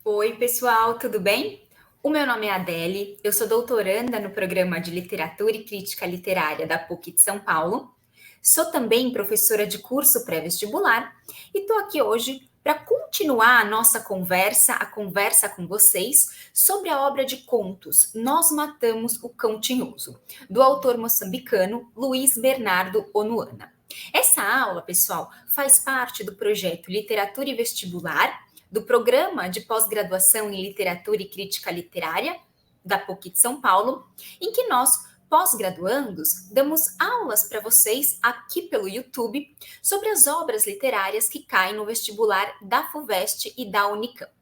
Oi, pessoal, tudo bem? O meu nome é Adele, eu sou doutoranda no programa de Literatura e Crítica Literária da PUC de São Paulo. Sou também professora de curso pré-vestibular e estou aqui hoje para continuar a nossa conversa, a conversa com vocês, sobre a obra de contos Nós Matamos o Cão Tinhoso, do autor moçambicano Luiz Bernardo Onuana. Essa aula, pessoal, faz parte do projeto Literatura e Vestibular do Programa de Pós-Graduação em Literatura e Crítica Literária da PUC de São Paulo, em que nós, pós-graduandos, damos aulas para vocês aqui pelo YouTube sobre as obras literárias que caem no vestibular da FUVEST e da Unicamp.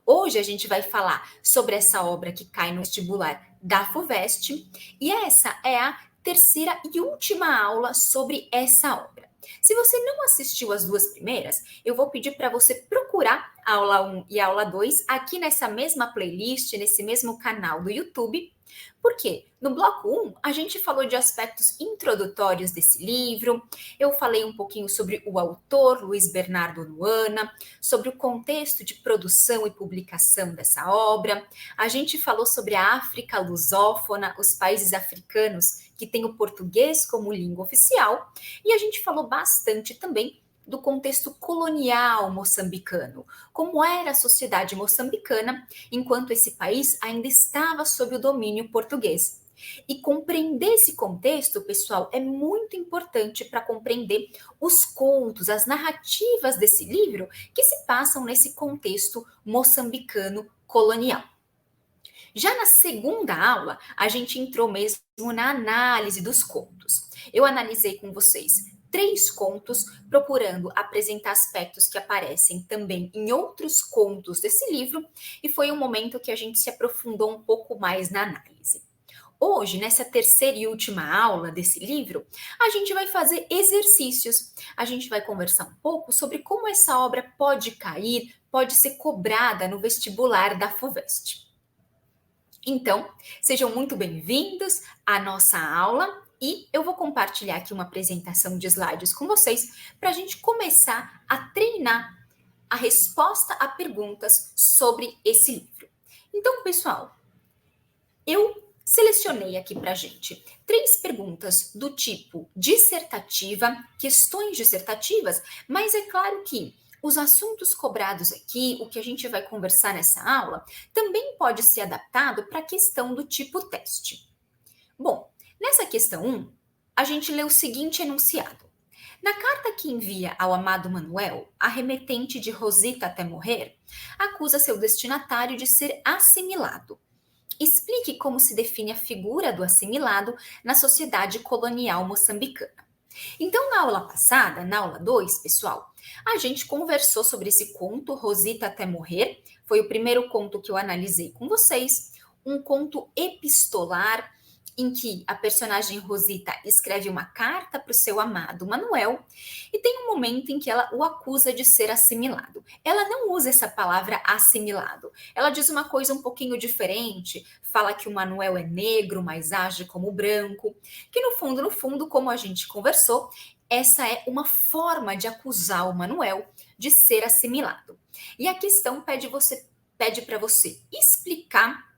Hoje a gente vai falar sobre essa obra que cai no vestibular da FUVEST e essa é a terceira e última aula sobre essa obra. Se você não assistiu as duas primeiras, eu vou pedir para você procurar a aula 1 e a aula 2 aqui nessa mesma playlist, nesse mesmo canal do YouTube. Por quê? No bloco 1, a gente falou de aspectos introdutórios desse livro, eu falei um pouquinho sobre o autor, Luiz Bernardo Onuana, sobre o contexto de produção e publicação dessa obra, a gente falou sobre a África lusófona, os países africanos que têm o português como língua oficial, e a gente falou bastante também do contexto colonial moçambicano, como era a sociedade moçambicana enquanto esse país ainda estava sob o domínio português. E compreender esse contexto, pessoal, é muito importante para compreender os contos, as narrativas desse livro que se passam nesse contexto moçambicano colonial. Já na segunda aula, a gente entrou mesmo na análise dos contos. Eu analisei com vocês 3 contos, procurando apresentar aspectos que aparecem também em outros contos desse livro, e foi um momento que a gente se aprofundou um pouco mais na análise. Hoje, nessa terceira e última aula desse livro, a gente vai fazer exercícios. A gente vai conversar um pouco sobre como essa obra pode cair, pode ser cobrada no vestibular da FUVEST. Então, sejam muito bem-vindos à nossa aula e eu vou compartilhar aqui uma apresentação de slides com vocês para a gente começar a treinar a resposta a perguntas sobre esse livro. Então, pessoal, eu selecionei aqui para a gente 3 perguntas do tipo dissertativa, questões dissertativas, mas é claro que os assuntos cobrados aqui, o que a gente vai conversar nessa aula, também pode ser adaptado para a questão do tipo teste. Bom, nessa questão 1, a gente lê o seguinte enunciado. Na carta que envia ao amado Manuel, a remetente de Rosita até morrer, acusa seu destinatário de ser assimilado. Explique como se define a figura do assimilado na sociedade colonial moçambicana. Então, na aula passada, na aula 2, pessoal, a gente conversou sobre esse conto, Rosita até morrer. Foi o primeiro conto que eu analisei com vocês. Um conto epistolar, em que a personagem Rosita escreve uma carta para o seu amado Manuel e tem um momento em que ela o acusa de ser assimilado. Ela não usa essa palavra assimilado. Ela diz uma coisa um pouquinho diferente, fala que o Manuel é negro, mas age como branco, que no fundo, como a gente conversou, essa é uma forma de acusar o Manuel de ser assimilado. E a questão pede para você explicar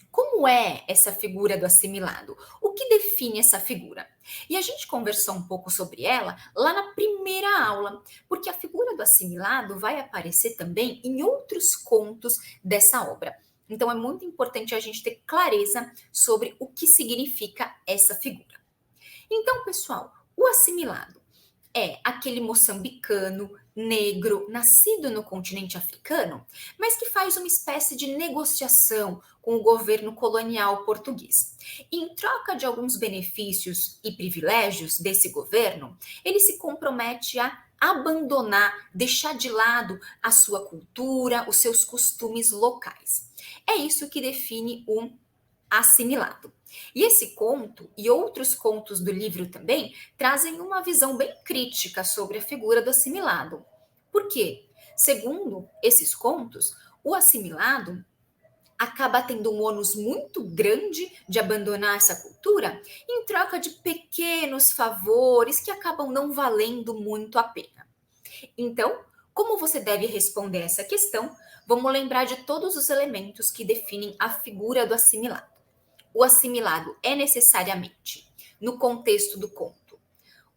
como é essa figura do assimilado? O que define essa figura? E a gente conversou um pouco sobre ela lá na primeira aula, porque a figura do assimilado vai aparecer também em outros contos dessa obra. Então é muito importante a gente ter clareza sobre o que significa essa figura. Então, pessoal, o assimilado é aquele moçambicano negro, nascido no continente africano, mas que faz uma espécie de negociação com o governo colonial português. E em troca de alguns benefícios e privilégios desse governo, ele se compromete a abandonar, deixar de lado a sua cultura, os seus costumes locais. É isso que define o assimilado. E esse conto e outros contos do livro também trazem uma visão bem crítica sobre a figura do assimilado. Por quê? Segundo esses contos, o assimilado acaba tendo um ônus muito grande de abandonar essa cultura em troca de pequenos favores que acabam não valendo muito a pena. Então, Como você deve responder essa questão? Vamos lembrar de todos os elementos que definem a figura do assimilado. O assimilado é necessariamente, no contexto do conto,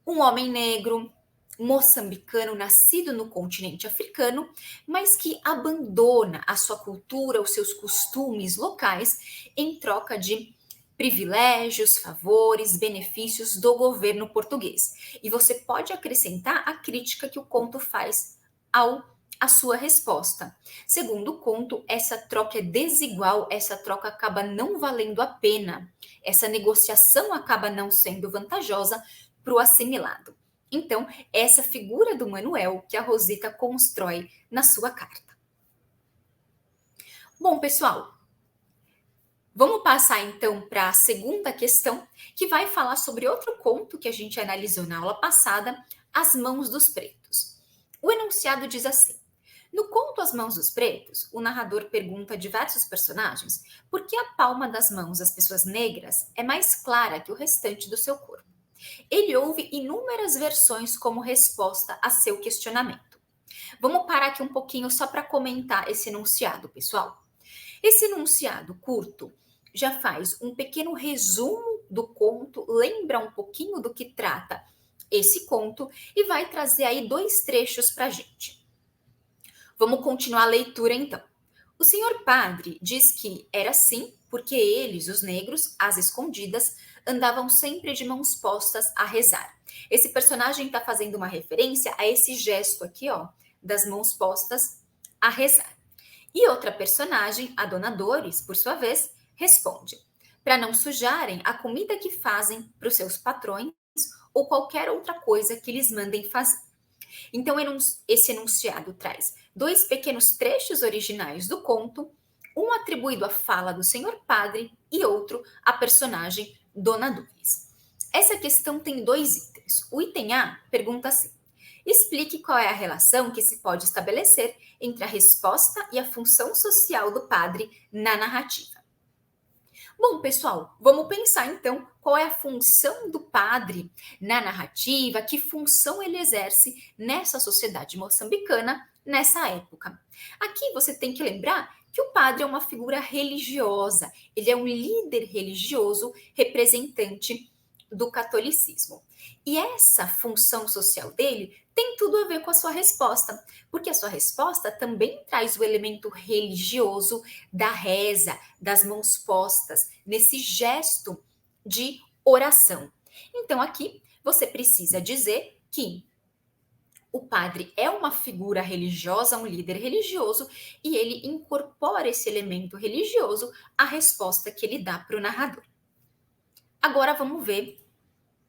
um homem negro, moçambicano, nascido no continente africano, mas que abandona a sua cultura, os seus costumes locais em troca de privilégios, favores, benefícios do governo português. E você pode acrescentar a crítica que o conto faz ao a sua resposta. Segundo o conto, essa troca é desigual, essa troca acaba não valendo a pena, essa negociação acaba não sendo vantajosa para o assimilado. Então, essa figura do Manuel que a Rosita constrói na sua carta. Bom, pessoal, vamos passar então para a segunda questão, que vai falar sobre outro conto que a gente analisou na aula passada, As Mãos dos Pretos. O enunciado diz assim: no conto As Mãos dos Pretos, o narrador pergunta a diversos personagens por que a palma das mãos das pessoas negras é mais clara que o restante do seu corpo. Ele ouve inúmeras versões como resposta a seu questionamento. Vamos parar aqui um pouquinho só para comentar esse enunciado, pessoal. Esse enunciado curto já faz um pequeno resumo do conto, lembra um pouquinho do que trata esse conto e vai trazer aí 2 trechos para a gente. Vamos continuar a leitura então. O senhor padre diz que era assim porque eles, os negros, às escondidas, andavam sempre de mãos postas a rezar. Esse personagem está fazendo uma referência a esse gesto aqui, ó, das mãos postas a rezar. E outra personagem, a Dona Dores, por sua vez, responde: para não sujarem a comida que fazem para os seus patrões ou qualquer outra coisa que lhes mandem fazer. Então, esse enunciado traz 2 pequenos trechos originais do conto, um atribuído à fala do senhor padre e outro à personagem Dona Dores. Essa questão tem 2 itens. O item A pergunta assim: explique qual é a relação que se pode estabelecer entre a resposta e a função social do padre na narrativa. Bom, pessoal, vamos pensar então qual é a função do padre na narrativa, que função ele exerce nessa sociedade moçambicana nessa época. Aqui você tem que lembrar que o padre é uma figura religiosa, ele é um líder religioso representante do catolicismo. E essa função social dele tem tudo a ver com a sua resposta, porque a sua resposta também traz o elemento religioso da reza, das mãos postas, nesse gesto de oração. Então, aqui você precisa dizer que o padre é uma figura religiosa, um líder religioso, e ele incorpora esse elemento religioso à resposta que ele dá para o narrador. Agora vamos ver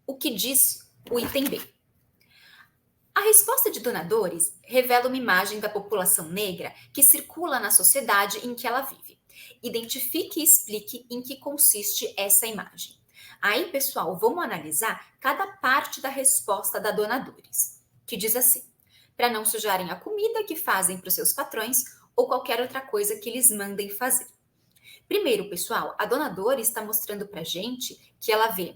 o que diz o item B. A resposta de Dona Dores revela uma imagem da população negra que circula na sociedade em que ela vive. Identifique e explique em que consiste essa imagem. Aí, pessoal, vamos analisar cada parte da resposta da Dona Dores, que diz assim: para não sujarem a comida que fazem para os seus patrões ou qualquer outra coisa que eles mandem fazer. Primeiro, pessoal, a Dona Dores está mostrando para gente que ela vê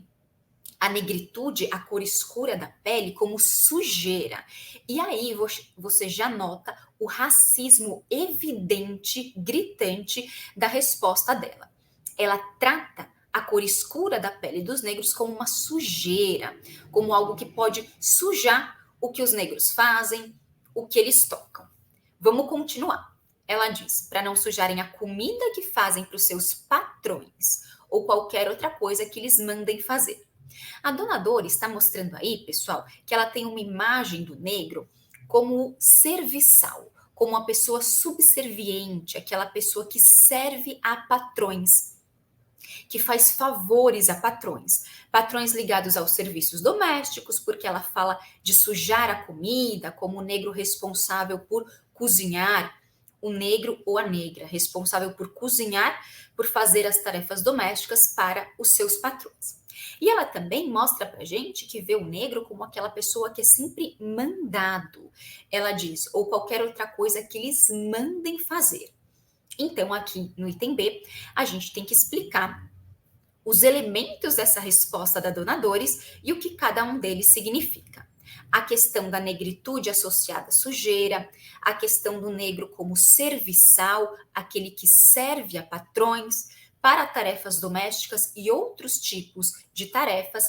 a negritude, a cor escura da pele, como sujeira. E aí você já nota o racismo evidente, gritante da resposta dela. Ela trata a cor escura da pele dos negros como uma sujeira, como algo que pode sujar o que os negros fazem, o que eles tocam. Vamos continuar. Ela diz, para não sujarem a comida que fazem para os seus patrões ou qualquer outra coisa que eles mandem fazer. A Dona Dores está mostrando aí, pessoal, que ela tem uma imagem do negro como serviçal, como uma pessoa subserviente, aquela pessoa que serve a patrões, que faz favores a patrões. Patrões ligados aos serviços domésticos, porque ela fala de sujar a comida, como o negro responsável por cozinhar, o negro ou a negra responsável por cozinhar, por fazer as tarefas domésticas para os seus patrões. E ela também mostra pra gente que vê o negro como aquela pessoa que é sempre mandado. Ela diz, ou qualquer outra coisa que eles mandem fazer. Então, aqui no item B, a gente tem que explicar os elementos dessa resposta da Dona Dores e o que cada um deles significa. a questão da negritude associada à sujeira, a questão do negro como serviçal, aquele que serve a patrões, para tarefas domésticas e outros tipos de tarefas,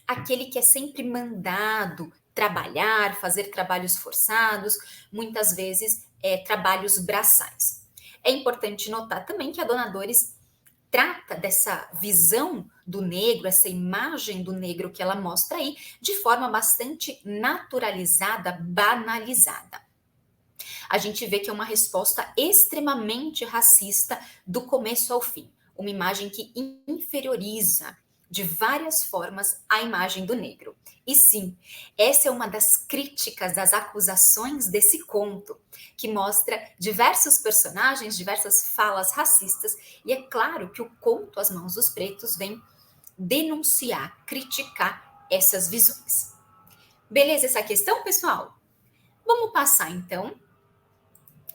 aquele que é sempre mandado trabalhar, fazer trabalhos forçados, muitas vezes trabalhos braçais. É importante notar também que a Dona Dores trata dessa visão do negro, essa imagem do negro que ela mostra aí, de forma bastante naturalizada, banalizada. A gente vê que é uma resposta extremamente racista do começo ao fim. Uma imagem que inferioriza de várias formas a imagem do negro. E sim, essa é uma das críticas, das acusações desse conto, que mostra diversos personagens, diversas falas racistas, e é claro que o conto As Mãos dos Pretos vem denunciar, criticar essas visões. Beleza essa questão, pessoal? Vamos passar então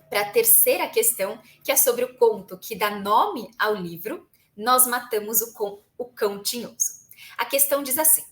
para a terceira questão, que é sobre o conto que dá nome ao livro, Nós Matamos o Cão Tinhoso. A questão diz assim: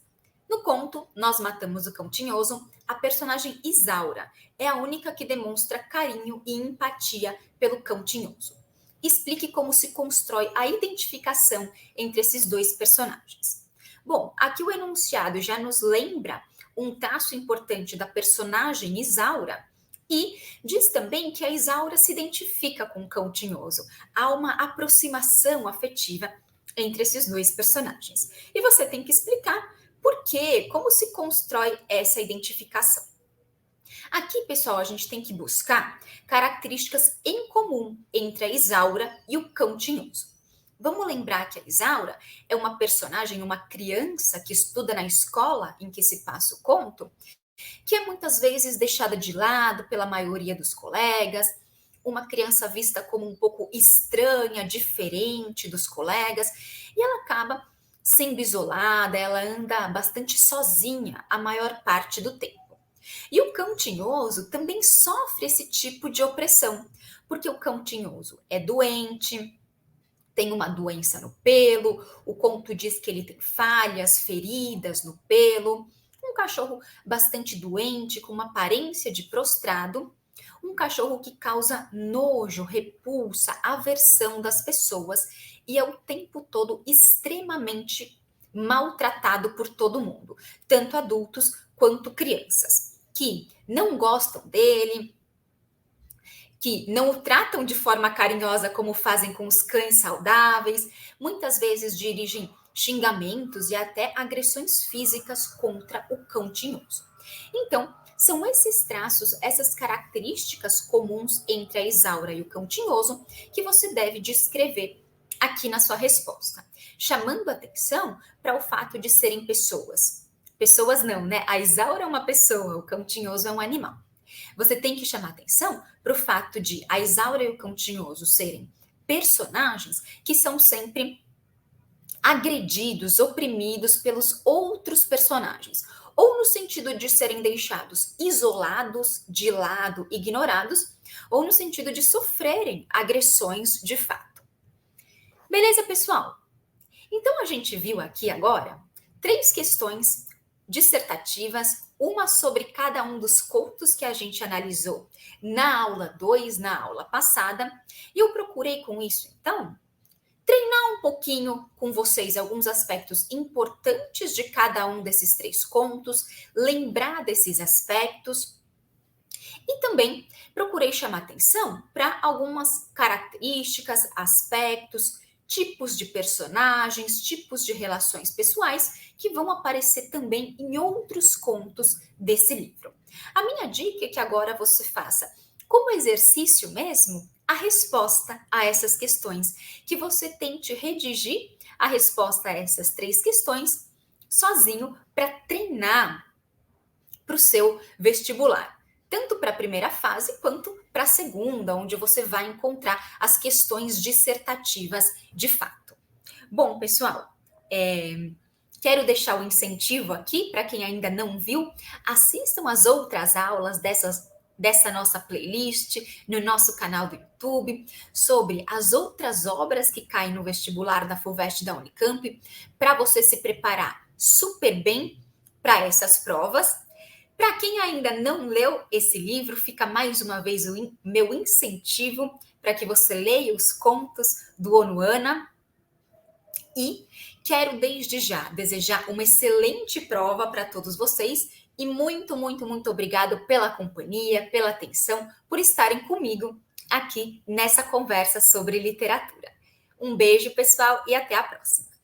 no conto Nós Matamos o Cão Tinhoso, a personagem Isaura é a única que demonstra carinho e empatia pelo cão tinhoso. Explique como se constrói a identificação entre esses dois personagens. Bom, aqui o enunciado já nos lembra um traço importante da personagem Isaura, e diz também que a Isaura se identifica com o cão tinhoso. Há uma aproximação afetiva entre esses dois personagens. E você tem que explicar por quê, como se constrói essa identificação. Aqui, pessoal, a gente tem que buscar características em comum entre a Isaura e o cão tinhoso. Vamos lembrar que a Isaura é uma personagem, uma criança que estuda na escola em que se passa o conto, que é muitas vezes deixada de lado pela maioria dos colegas, uma criança vista como um pouco estranha, diferente dos colegas, e ela acaba sendo isolada, ela anda bastante sozinha a maior parte do tempo. E o cão tinhoso também sofre esse tipo de opressão, porque o cão tinhoso é doente, tem uma doença no pelo, o conto diz que ele tem falhas, feridas no pelo, um cachorro bastante doente, com uma aparência de prostrado, um cachorro que causa nojo, repulsa, aversão das pessoas e é o tempo todo extremamente maltratado por todo mundo, tanto adultos quanto crianças, que não gostam dele, que não o tratam de forma carinhosa como fazem com os cães saudáveis, muitas vezes dirigem xingamentos e até agressões físicas contra o cão tinhoso. Então, são esses traços, essas características comuns entre a Isaura e o cão tinhoso que você deve descrever aqui na sua resposta, chamando atenção para o fato de serem pessoas. Pessoas não, né? A Isaura é uma pessoa, o cão tinhoso é um animal. Você tem que chamar atenção para o fato de a Isaura e o cão tinhoso serem personagens que são sempre agredidos, oprimidos pelos outros personagens, ou no sentido de serem deixados isolados, de lado, ignorados, ou no sentido de sofrerem agressões de fato. Beleza, pessoal? Então a gente viu aqui agora 3 questões dissertativas, uma sobre cada um dos contos que a gente analisou na aula 2, na aula passada, e eu procurei com isso, então, treinar um pouquinho com vocês alguns aspectos importantes de cada um desses 3 contos, lembrar desses aspectos, e também procurei chamar atenção para algumas características, aspectos, tipos de personagens, tipos de relações pessoais que vão aparecer também em outros contos desse livro. A minha dica é que agora você faça, como exercício mesmo, a resposta a essas questões, que você tente redigir a resposta a essas 3 questões sozinho para treinar para o seu vestibular, tanto para a primeira fase quanto para a segunda, onde você vai encontrar as questões dissertativas de fato. Bom, pessoal, quero deixar o incentivo aqui para quem ainda não viu, assistam as outras aulas dessa nossa playlist no nosso canal do YouTube sobre as outras obras que caem no vestibular da FUVEST da Unicamp, para você se preparar super bem para essas provas. Para quem ainda não leu esse livro, fica mais uma vez o meu incentivo para que você leia os contos do Onuana. E quero desde já desejar uma excelente prova para todos vocês e muito, muito, muito obrigado pela companhia, pela atenção, por estarem comigo aqui nessa conversa sobre literatura. Um beijo, pessoal, e até a próxima.